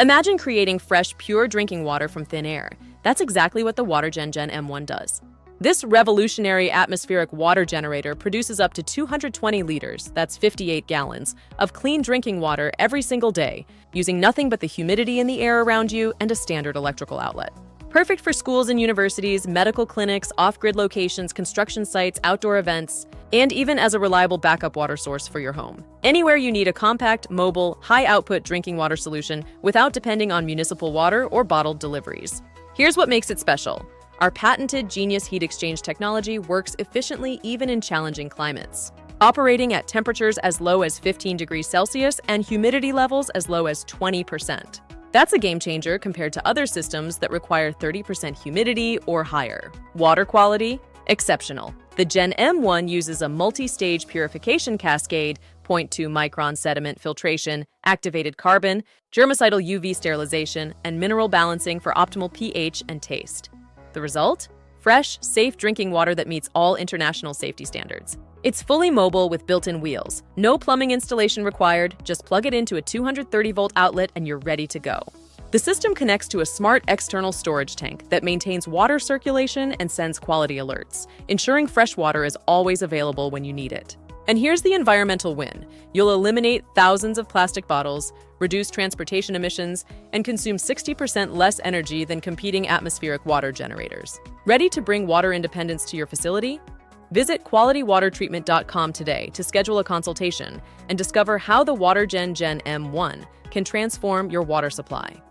Imagine creating fresh, pure drinking water from thin air. That's exactly what the WaterGen Gen M1 does. This revolutionary atmospheric water generator produces up to 220 liters, that's 58 gallons, of clean drinking water every single day, using nothing but the humidity in the air around you and a standard electrical outlet. Perfect for schools and universities, medical clinics, off-grid locations, construction sites, outdoor events, and even as a reliable backup water source for your home. Anywhere you need a compact, mobile, high-output drinking water solution without depending on municipal water or bottled deliveries. Here's what makes it special. Our patented Genius heat exchange technology works efficiently even in challenging climates, operating at temperatures as low as 15 degrees Celsius and humidity levels as low as 20%. That's a game changer compared to other systems that require 30% humidity or higher. Water quality, exceptional. The Gen M1 uses a multi-stage purification cascade, 0.2 micron sediment filtration, activated carbon, germicidal UV sterilization, and mineral balancing for optimal pH and taste. The result? Fresh, safe drinking water that meets all international safety standards. It's fully mobile with built-in wheels. No plumbing installation required, just plug it into a 230-volt outlet and you're ready to go. The system connects to a smart external storage tank that maintains water circulation and sends quality alerts, ensuring fresh water is always available when you need it. And here's the environmental win. You'll eliminate thousands of plastic bottles, reduce transportation emissions, and consume 60% less energy than competing atmospheric water generators. Ready to bring water independence to your facility? Visit qualitywatertreatment.com today to schedule a consultation and discover how the WaterGen Gen M1 can transform your water supply.